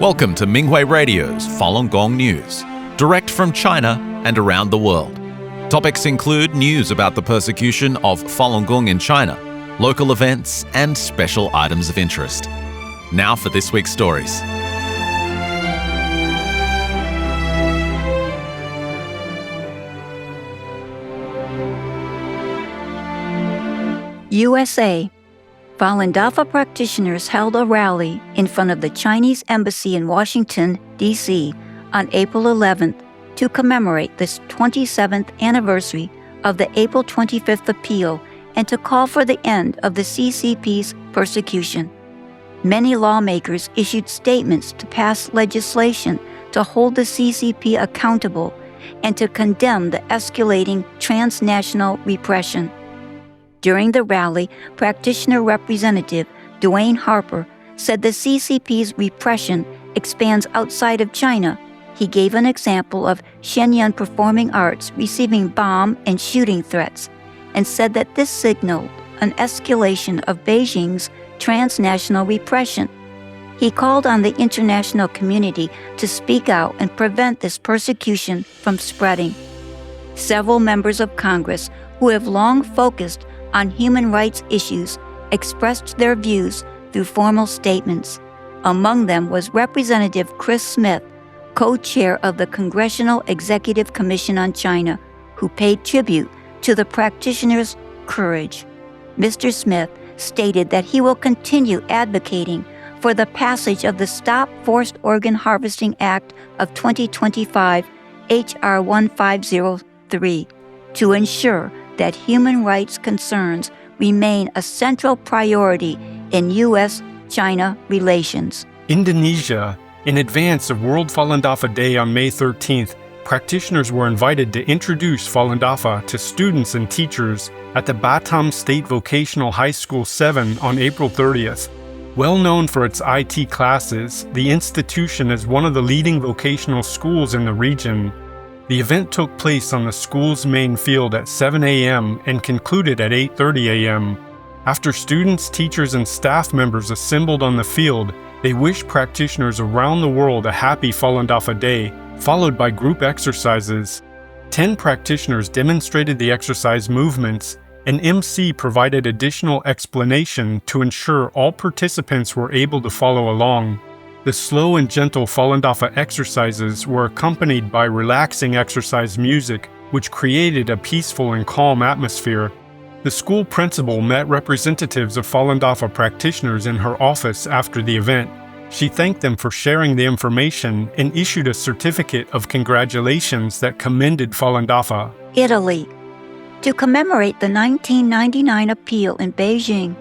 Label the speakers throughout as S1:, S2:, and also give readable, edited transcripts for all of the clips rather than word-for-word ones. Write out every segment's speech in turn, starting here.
S1: Welcome to Minghui Radio's Falun Gong News, direct from China and around the world. Topics include news about the persecution of Falun Gong in China, local events, and special items of interest. Now for this week's stories.
S2: USA. Falun Dafa practitioners held a rally in front of the Chinese embassy in Washington, D.C. on April 11th to commemorate this 27th anniversary of the April 25th appeal and to call for the end of the CCP's persecution. Many lawmakers issued statements to pass legislation to hold the CCP accountable and to condemn the escalating transnational repression. During the rally, practitioner representative Dwayne Harper said the CCP's repression expands outside of China. He gave an example of Shenyang Performing Arts receiving bomb and shooting threats and said that this signaled an escalation of Beijing's transnational repression. He called on the international community to speak out and prevent this persecution from spreading. Several members of Congress who have long focused on human rights issues expressed their views through formal statements. Among them was Representative Chris Smith, co-chair of the Congressional Executive Commission on China, who paid tribute to the practitioners' courage. Mr. Smith stated that he will continue advocating for the passage of the Stop Forced Organ Harvesting Act of 2025, H.R. 1503, to ensure that human rights concerns remain a central priority in U.S.-China relations.
S3: Indonesia. In advance of World Falun Dafa Day on May 13th, practitioners were invited to introduce Falun Dafa to students and teachers at the Batam State Vocational High School 7 on April 30th. Well known for its IT classes, the institution is one of the leading vocational schools in the region. The event took place on the school's main field at 7 a.m. and concluded at 8:30 a.m. After students, teachers, and staff members assembled on the field, they wished practitioners around the world a happy Falun Dafa Day, followed by group exercises. 10 practitioners demonstrated the exercise movements. An MC provided additional explanation to ensure all participants were able to follow along. The slow and gentle Falun Dafa exercises were accompanied by relaxing exercise music, which created a peaceful and calm atmosphere. The school principal met representatives of Falun Dafa practitioners in her office after the event. She thanked them for sharing the information and issued a certificate of congratulations that commended Falun Dafa.
S2: Italy. To commemorate the 1999 appeal in Beijing,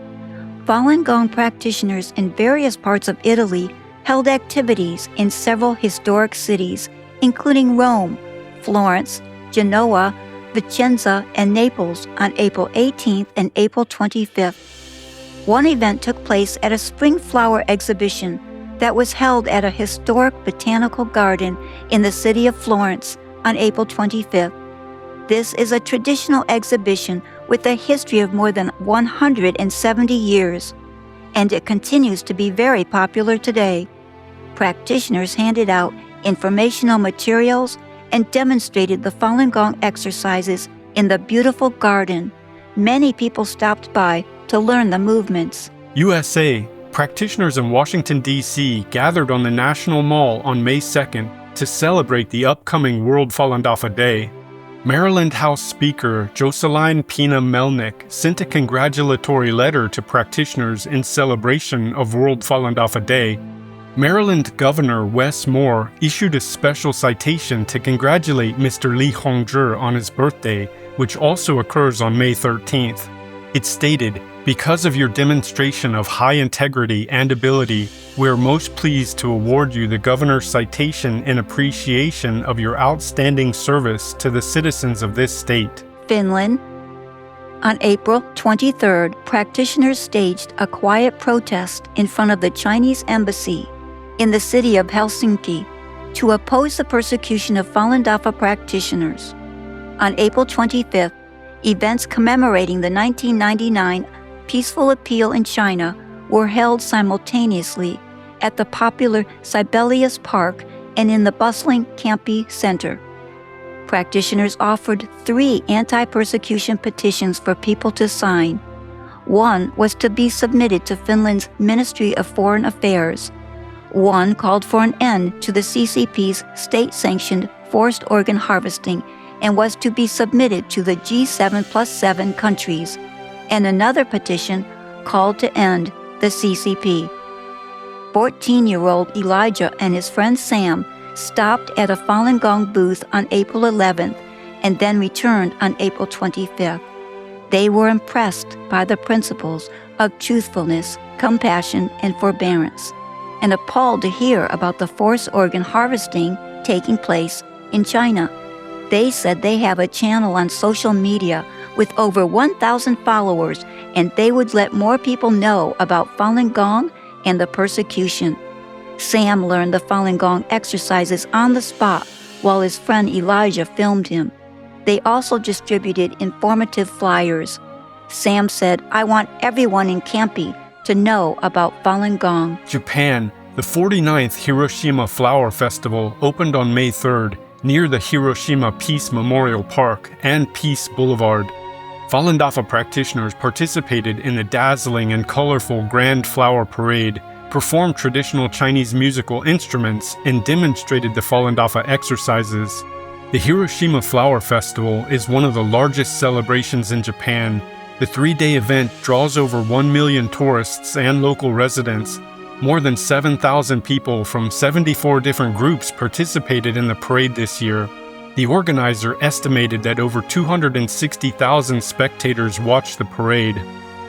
S2: Falun Gong practitioners in various parts of Italy held activities in several historic cities, including Rome, Florence, Genoa, Vicenza, and Naples on April 18th and April 25th. One event took place at a spring flower exhibition that was held at a historic botanical garden in the city of Florence on April 25th. This is a traditional exhibition with a history of more than 170 years, and it continues to be very popular today. Practitioners handed out informational materials and demonstrated the Falun Gong exercises in the beautiful garden. Many people stopped by to learn the movements.
S3: USA. Practitioners in Washington, D.C. gathered on the National Mall on May 2nd to celebrate the upcoming World Falun Dafa Day. Maryland House Speaker Jocelyn Pina Melnick sent a congratulatory letter to practitioners in celebration of World Falun Dafa Day. Maryland Governor Wes Moore issued a special citation to congratulate Mr. Li Hongzhi on his birthday, which also occurs on May 13th. It stated, "Because of your demonstration of high integrity and ability, we are most pleased to award you the Governor's citation in appreciation of your outstanding service to the citizens of this state."
S2: Finland. On April 23rd, practitioners staged a quiet protest in front of the Chinese embassy in the city of Helsinki to oppose the persecution of Falun Dafa practitioners. On April 25th, events commemorating the 1999 peaceful appeal in China were held simultaneously at the popular Sibelius Park and in the bustling Campi Center. Practitioners offered 3 anti-persecution petitions for people to sign. One was to be submitted to Finland's Ministry of Foreign Affairs. One called for an end to the CCP's state-sanctioned forced organ harvesting and was to be submitted to the G7+7 countries. And another petition called to end the CCP. 14-year-old Elijah and his friend Sam stopped at a Falun Gong booth on April 11th and then returned on April 25th. They were impressed by the principles of truthfulness, compassion, and forbearance, and appalled to hear about the forced organ harvesting taking place in China. They said they have a channel on social media with over 1,000 followers, and they would let more people know about Falun Gong and the persecution. Sam learned the Falun Gong exercises on the spot while his friend Elijah filmed him. They also distributed informative flyers. Sam said, "I want everyone in Campi to know about Falun Gong."
S3: Japan, the 49th Hiroshima Flower Festival opened on May 3rd near the Hiroshima Peace Memorial Park and Peace Boulevard. Falun Dafa practitioners participated in the dazzling and colorful Grand Flower Parade, performed traditional Chinese musical instruments, and demonstrated the Falun Dafa exercises. The Hiroshima Flower Festival is one of the largest celebrations in Japan. The 3-day event draws over 1 million tourists and local residents. More than 7,000 people from 74 different groups participated in the parade this year. The organizer estimated that over 260,000 spectators watched the parade.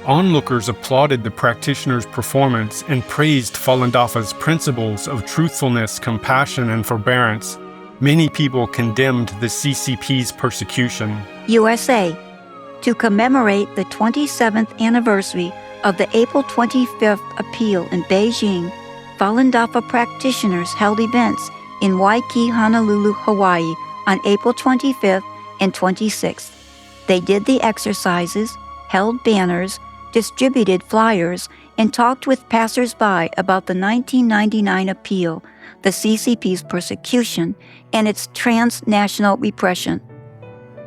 S3: Onlookers applauded the practitioners' performance and praised Falun Dafa's principles of truthfulness, compassion, and forbearance. Many people condemned the CCP's persecution.
S2: USA. To commemorate the 27th anniversary of the April 25th appeal in Beijing, Falun Dafa practitioners held events in Waikiki, Honolulu, Hawaii on April 25th and 26th. They did the exercises, held banners, distributed flyers, and talked with passers-by about the 1999 appeal, the CCP's persecution, and its transnational repression.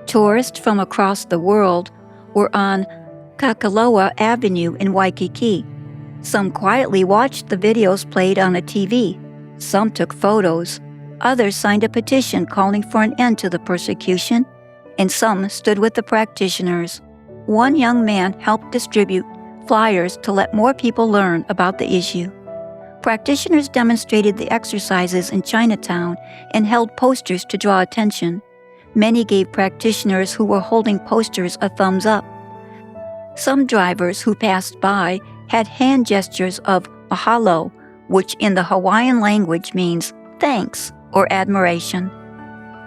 S2: Tourists from across the world were on Kakaloa Avenue in Waikiki. Some quietly watched the videos played on a TV. Some took photos. Others signed a petition calling for an end to the persecution, and some stood with the practitioners. One young man helped distribute flyers to let more people learn about the issue. Practitioners demonstrated the exercises in Chinatown and held posters to draw attention. Many gave practitioners who were holding posters a thumbs up. Some drivers who passed by had hand gestures of mahalo, which in the Hawaiian language means thanks or admiration.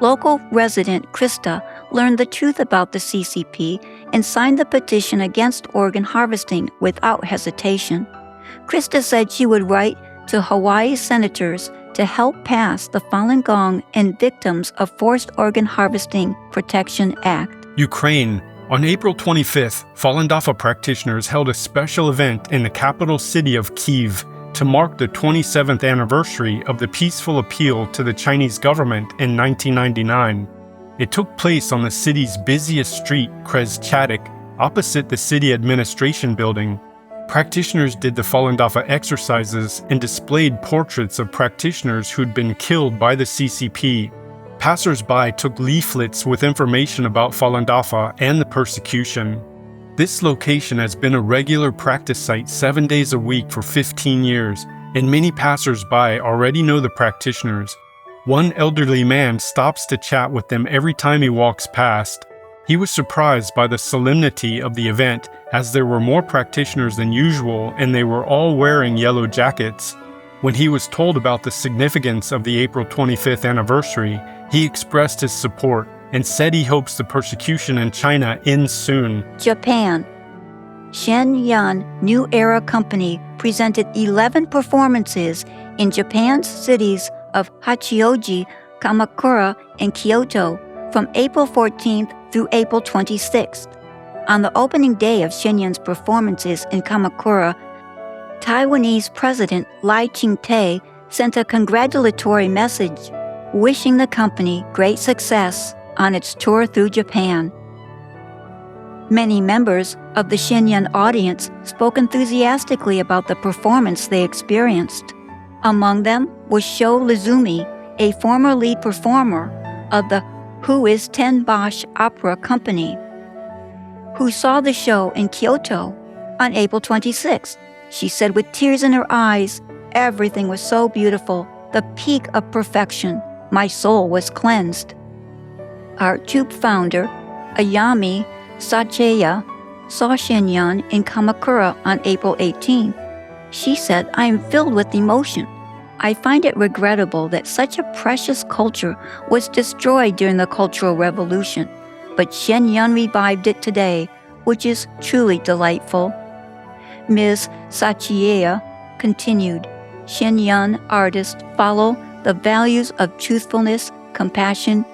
S2: Local resident Krista learned the truth about the CCP and signed the petition against organ harvesting without hesitation. Krista said she would write to Hawaii senators to help pass the Falun Gong and Victims of Forced Organ Harvesting Protection Act.
S3: Ukraine. On April 25th, Falun Dafa practitioners held a special event in the capital city of Kyiv to mark the 27th anniversary of the peaceful appeal to the Chinese government in 1999. It took place on the city's busiest street, Khreshchatyk, opposite the city administration building. Practitioners did the Falun Dafa exercises and displayed portraits of practitioners who'd been killed by the CCP. Passers-by took leaflets with information about Falun Dafa and the persecution. This location has been a regular practice site 7 days a week for 15 years, and many passers-by already know the practitioners. One elderly man stops to chat with them every time he walks past. He was surprised by the solemnity of the event, as there were more practitioners than usual and they were all wearing yellow jackets. When he was told about the significance of the April 25th anniversary, he expressed his support and said he hopes the persecution in China ends soon.
S2: Japan. Shenyang New Era Company presented 11 performances in Japan's cities of Hachioji, Kamakura, and Kyoto from April 14th through April 26th. On the opening day of Shenyang's performances in Kamakura, Taiwanese President Lai Ching-te sent a congratulatory message wishing the company great success on its tour through Japan. Many members of the Shenyang audience spoke enthusiastically about the performance they experienced. Among them was Sho Lizumi, a former lead performer of the Who is Ten Bosch Opera Company, who saw the show in Kyoto on April 26th. She said with tears in her eyes, "Everything was so beautiful, the peak of perfection. My soul was cleansed." Art Troupe founder Ayami Sacheya saw Shenyang in Kamakura on April 18. She said, "I am filled with emotion. I find it regrettable that such a precious culture was destroyed during the Cultural Revolution, but Shenyang revived it today, which is truly delightful." Ms. Sacheya continued, "Shenyang artists follow the values of truthfulness, compassion,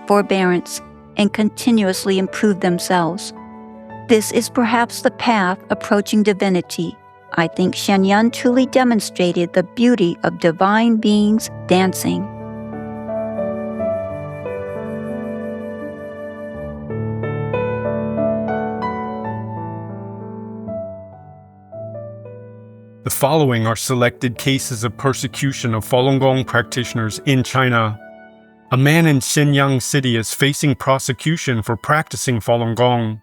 S2: forbearance, and continuously improve themselves. This is perhaps the path approaching divinity. I think Shenyang truly demonstrated the beauty of divine beings dancing."
S3: The following are selected cases of persecution of Falun Gong practitioners in China. A man in Shenyang City is facing prosecution for practicing Falun Gong.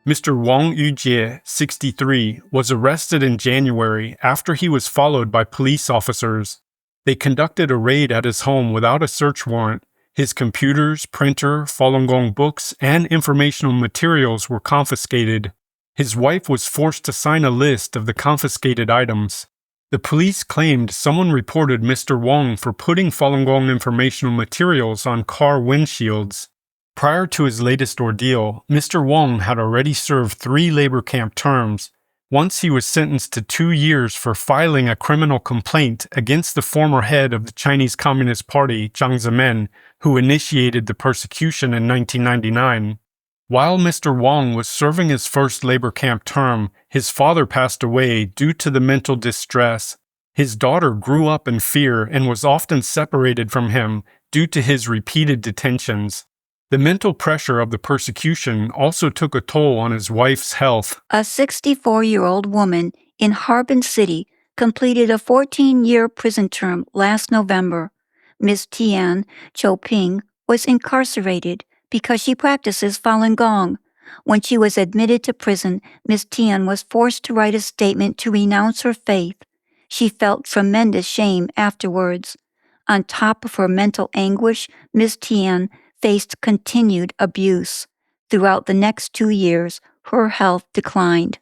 S3: Mr. Wang Yujie, 63, was arrested in January after he was followed by police officers. They conducted a raid at his home without a search warrant. His computers, printer, Falun Gong books, and informational materials were confiscated. His wife was forced to sign a list of the confiscated items. The police claimed someone reported Mr. Wang for putting Falun Gong informational materials on car windshields. Prior to his latest ordeal, Mr. Wang had already served 3 labor camp terms. Once he was sentenced to 2 years for filing a criminal complaint against the former head of the Chinese Communist Party, Jiang Zemin, who initiated the persecution in 1999. While Mr. Wang was serving his first labor camp term, his father passed away due to the mental distress. His daughter grew up in fear and was often separated from him due to his repeated detentions. The mental pressure of the persecution also took a toll on his wife's health.
S2: A 64-year-old woman in Harbin City completed a 14-year prison term last November. Ms. Tian Choping was incarcerated because she practices Falun Gong. When she was admitted to prison, Ms. Tian was forced to write a statement to renounce her faith. She felt tremendous shame afterwards. On top of her mental anguish, Ms. Tian faced continued abuse. Throughout the next 2 years, her health declined.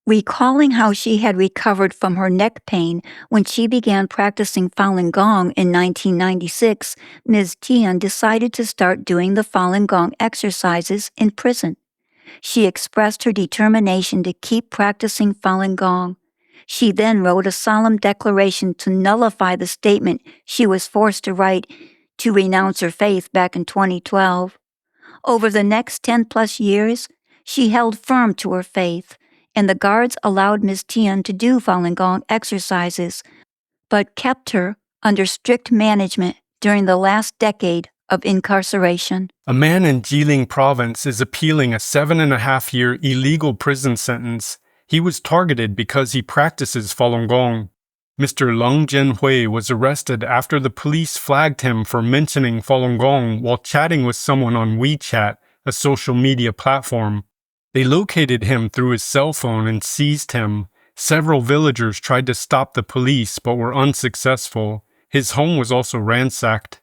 S2: Recalling how she had recovered from her neck pain when she began practicing Falun Gong in 1996, Ms. Tian decided to start doing the Falun Gong exercises in prison. She expressed her determination to keep practicing Falun Gong. She then wrote a solemn declaration to nullify the statement she was forced to write to renounce her faith back in 2012. Over the next 10-plus years, she held firm to her faith, and the guards allowed Ms. Tian to do Falun Gong exercises, but kept her under strict management during the last decade of incarceration.
S3: A man in Jilin province is appealing a 7.5-year illegal prison sentence. He was targeted because he practices Falun Gong. Mr. Leng Jianhui was arrested after the police flagged him for mentioning Falun Gong while chatting with someone on WeChat, a social media platform. They located him through his cell phone and seized him. Several villagers tried to stop the police but were unsuccessful. His home was also ransacked.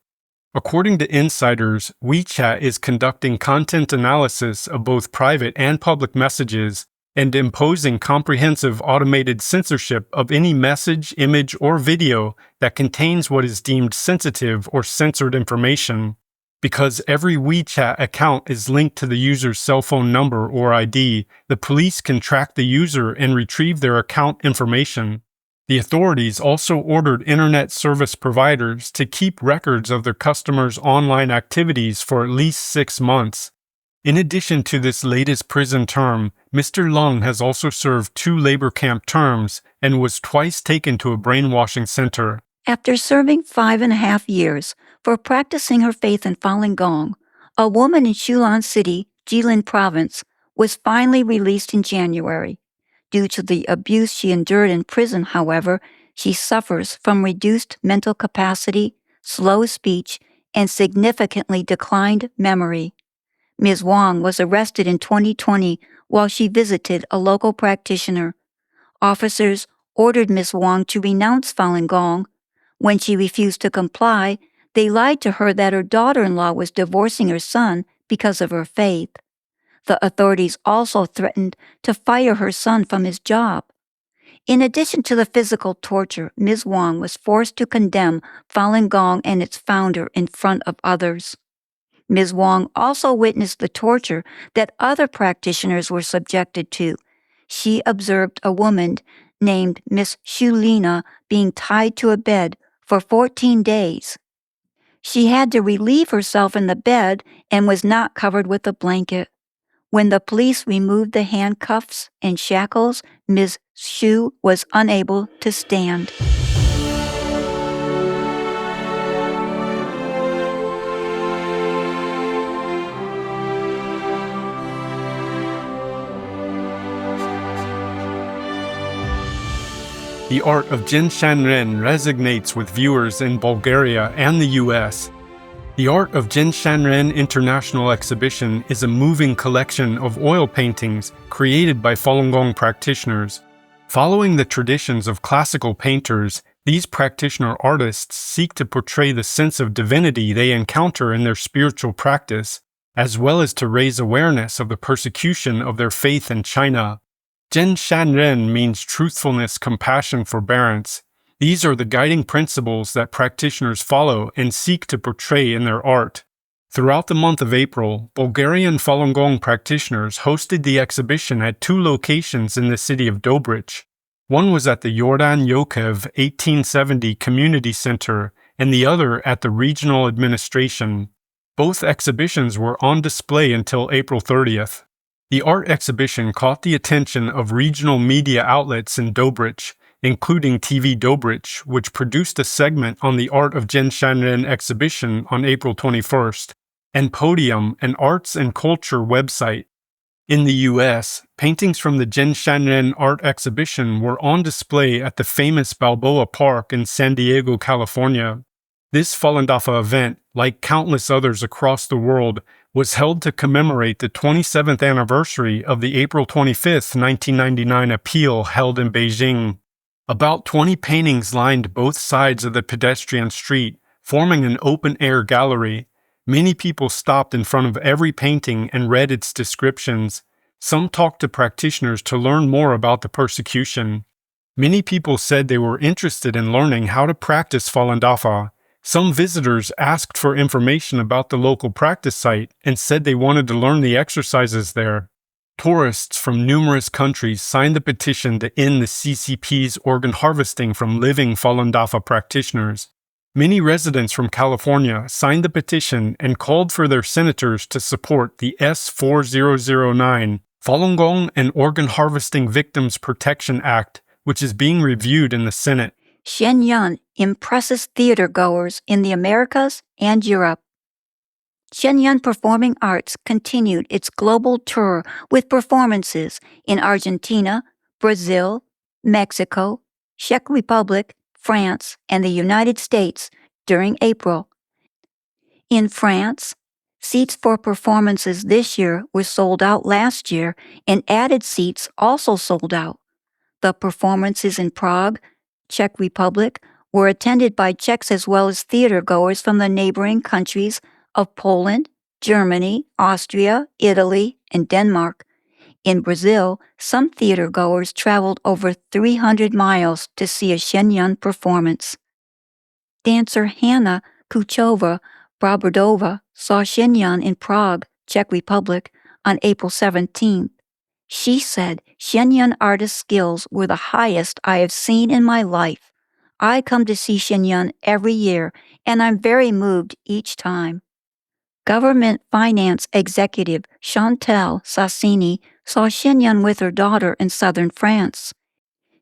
S3: According to insiders, WeChat is conducting content analysis of both private and public messages and imposing comprehensive automated censorship of any message, image, or video that contains what is deemed sensitive or censored information. Because every WeChat account is linked to the user's cell phone number or ID, the police can track the user and retrieve their account information. The authorities also ordered internet service providers to keep records of their customers' online activities for at least 6 months. In addition to this latest prison term, Mr. Lung has also served 2 labor camp terms and was twice taken to a brainwashing center.
S2: After serving 5.5 years for practicing her faith in Falun Gong, a woman in Shulin City, Jilin Province, was finally released in January. Due to the abuse she endured in prison, however, she suffers from reduced mental capacity, slow speech, and significantly declined memory. Ms. Wang was arrested in 2020 while she visited a local practitioner. Officers ordered Ms. Wang to renounce Falun Gong. When she refused to comply, they lied to her that her daughter-in-law was divorcing her son because of her faith. The authorities also threatened to fire her son from his job. In addition to the physical torture, Ms. Wang was forced to condemn Falun Gong and its founder in front of others. Ms. Wang also witnessed the torture that other practitioners were subjected to. She observed a woman named Miss Shulina being tied to a bed for 14 days. She had to relieve herself in the bed and was not covered with a blanket. When the police removed the handcuffs and shackles, Ms. Shu was unable to stand.
S3: The art of Jin Shanren resonates with viewers in Bulgaria and the US. The Art of Jin Shanren International Exhibition is a moving collection of oil paintings created by Falun Gong practitioners. Following the traditions of classical painters, these practitioner artists seek to portray the sense of divinity they encounter in their spiritual practice, as well as to raise awareness of the persecution of their faith in China. Jin Shanren means truthfulness, compassion, forbearance. These are the guiding principles that practitioners follow and seek to portray in their art. Throughout the month of April, Bulgarian Falun Gong practitioners hosted the exhibition at 2 locations in the city of Dobrich. One was at the Yordan Yokev 1870 Community Center and the other at the Regional Administration. Both exhibitions were on display until April 30th. The art exhibition caught the attention of regional media outlets in Dobrich, including TV Dobrich, which produced a segment on the Art of Jin Shanren exhibition on April 21st, and Podium, an arts and culture website. In the US, paintings from the Jin Shanren art exhibition were on display at the famous Balboa Park in San Diego, California. This Falun Dafa event, like countless others across the world, was held to commemorate the 27th anniversary of the April 25, 1999 appeal held in Beijing. About 20 paintings lined both sides of the pedestrian street, forming an open-air gallery. Many people stopped in front of every painting and read its descriptions. Some talked to practitioners to learn more about the persecution. Many people said they were interested in learning how to practice Falun Dafa. Some visitors asked for information about the local practice site and said they wanted to learn the exercises there. Tourists from numerous countries signed the petition to end the CCP's organ harvesting from living Falun Dafa practitioners. Many residents from California signed the petition and called for their senators to support the S-4009 Falun Gong and Organ Harvesting Victims Protection Act, which is being reviewed in the Senate.
S2: Shenyang impresses theatergoers in the Americas and Europe. Shenyang Performing Arts continued its global tour with performances in Argentina, Brazil, Mexico, Czech Republic, France, and the United States during April. In France, seats for performances this year were sold out last year, and added seats also sold out. The performances in Prague, Czech Republic, were attended by Czechs as well as theatergoers from the neighboring countries of Poland, Germany, Austria, Italy, and Denmark. In Brazil, some theatergoers traveled over 300 miles to see a Shenyang performance. Dancer Hanna Kuchova-Brabardova saw Shenyang in Prague, Czech Republic, on April 17th. She said, "Shenyang artist skills were the highest I have seen in my life. I come to see Shenyang every year, and I'm very moved each time." Government finance executive Chantal Sassini saw Shenyang with her daughter in southern France.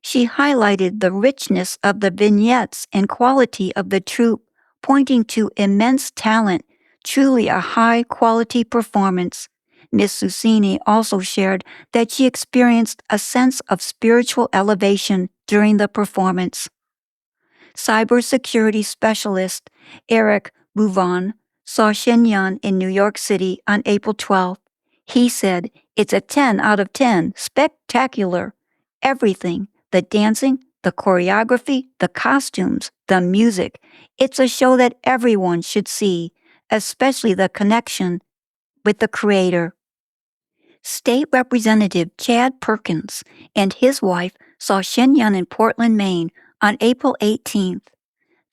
S2: She highlighted the richness of the vignettes and quality of the troupe, pointing to immense talent, truly a high-quality performance. Ms. Susini also shared that she experienced a sense of spiritual elevation during the performance. Cybersecurity specialist Eric Bouvon saw Shenyang in New York City on April 12th. He said, "It's a 10 out of 10, spectacular. Everything, the dancing, the choreography, the costumes, the music. It's a show that everyone should see, especially the connection with the creator." State Representative Chad Perkins and his wife saw Shenyang in Portland, Maine on April 18th.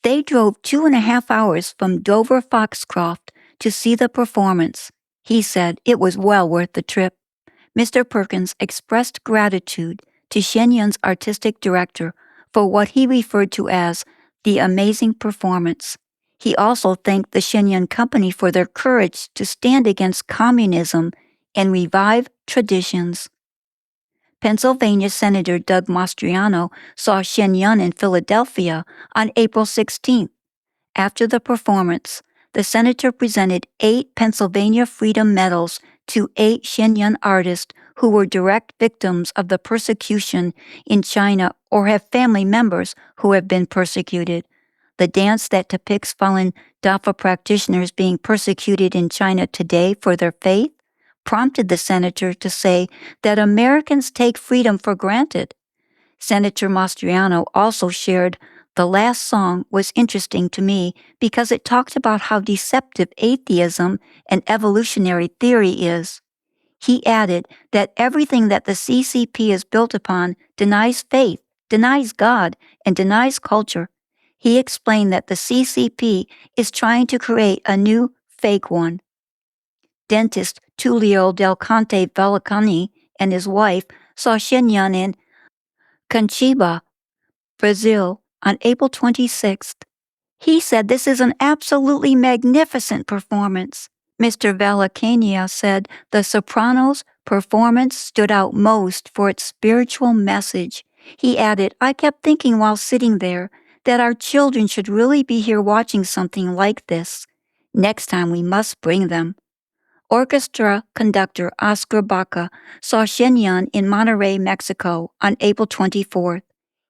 S2: They drove 2.5 hours from Dover Foxcroft to see the performance. He said it was well worth the trip. Mr. Perkins expressed gratitude to Shenyang's artistic director for what he referred to as the amazing performance. He also thanked the Shenyang company for their courage to stand against communism and revive traditions. Pennsylvania Senator Doug Mastriano saw Shenyang in Philadelphia on April 16th. After the performance, the senator presented 8 Pennsylvania Freedom Medals to 8 Shenyang artists who were direct victims of the persecution in China or have family members who have been persecuted. The dance that depicts Falun Dafa practitioners being persecuted in China today for their faith prompted the senator to say that Americans take freedom for granted. Senator Mastriano also shared, "The last song was interesting to me because it talked about how deceptive atheism and evolutionary theory is." He added that everything that the CCP is built upon denies faith, denies God, and denies culture. He explained that the CCP is trying to create a new fake one. Dentist Tullio Del Conte Vallecani and his wife saw Shenyang in Curitiba, Brazil on April 26th. He said this is an absolutely magnificent performance. Mr. Vallecania said the soprano's performance stood out most for its spiritual message. He added, "I kept thinking while sitting there that our children should really be here watching something like this. Next time we must bring them." Orchestra conductor Oscar Baca saw Shenyang in Monterrey, Mexico on April 24th.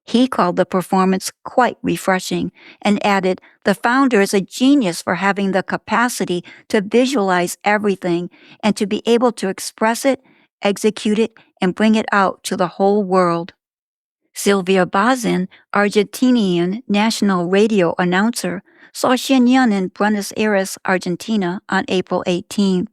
S2: He called the performance quite refreshing and added, "The founder is a genius for having the capacity to visualize everything and to be able to express it, execute it, and bring it out to the whole world." Silvia Bazin, Argentinian national radio announcer, saw Shenyang in Buenos Aires, Argentina on April 18th.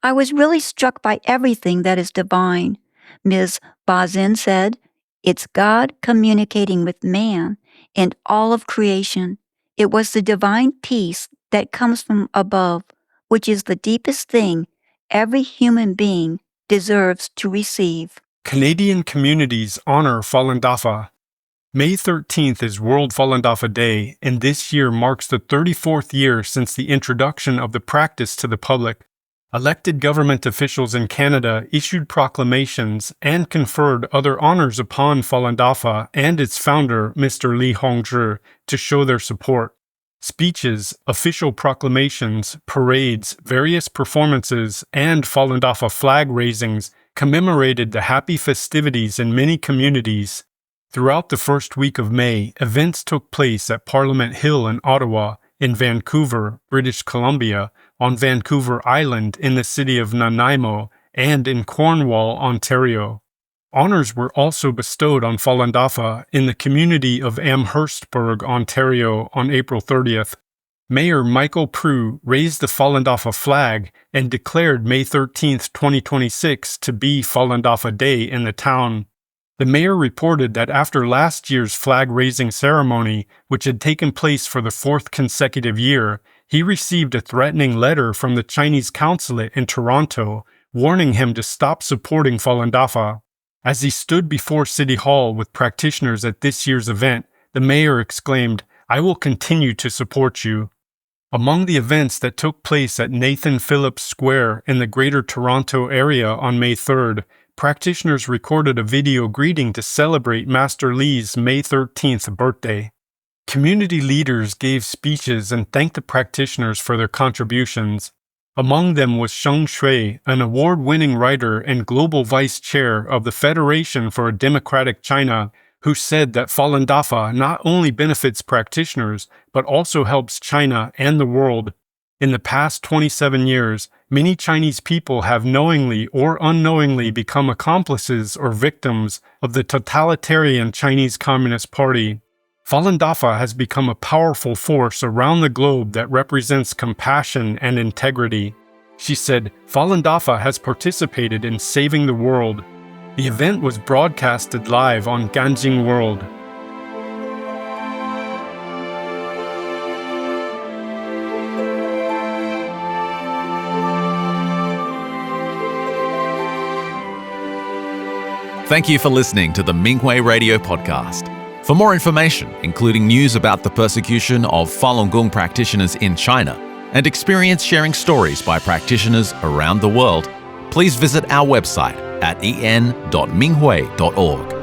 S2: "I was really struck by everything that is divine," Ms. Bazin said. "It's God communicating with man and all of creation. It was the divine peace that comes from above, which is the deepest thing every human being deserves to receive."
S3: Canadian communities honor Falun Dafa. May 13th is World Falun Dafa Day, and this year marks the 34th year since the introduction of the practice to the public. Elected government officials in Canada issued proclamations and conferred other honors upon Falun Dafa and its founder, Mr. Li Hongzhi, to show their support. Speeches, official proclamations, parades, various performances, and Falun Dafa flag raisings commemorated the happy festivities in many communities. Throughout the first week of May, events took place at Parliament Hill in Ottawa, in Vancouver, British Columbia, on Vancouver Island in the city of Nanaimo, and in Cornwall, Ontario. Honors were also bestowed on Falun Dafa in the community of Amherstburg, Ontario on April 30th. Mayor Michael Prue raised the Falun Dafa flag and declared May 13th, 2026 to be Falun Dafa Day in the town. The mayor reported that after last year's flag-raising ceremony, which had taken place for the 4th consecutive year, he received a threatening letter from the Chinese consulate in Toronto, warning him to stop supporting Falun Dafa. As he stood before City Hall with practitioners at this year's event, the mayor exclaimed, "I will continue to support you." Among the events that took place at Nathan Phillips Square in the Greater Toronto area on May 3rd, practitioners recorded a video greeting to celebrate Master Li's May 13th birthday. Community leaders gave speeches and thanked the practitioners for their contributions. Among them was Sheng Shui, an award-winning writer and global vice chair of the Federation for a Democratic China, who said that Falun Dafa not only benefits practitioners, but also helps China and the world. In the past 27 years, many Chinese people have knowingly or unknowingly become accomplices or victims of the totalitarian Chinese Communist Party. Falun Dafa has become a powerful force around the globe that represents compassion and integrity. She said, Falun Dafa has participated in saving the world. The event was broadcasted live on Ganjing World.
S1: Thank you for listening to the Minghui Radio Podcast. For more information, including news about the persecution of Falun Gong practitioners in China and experience sharing stories by practitioners around the world, please visit our website at en.minghui.org.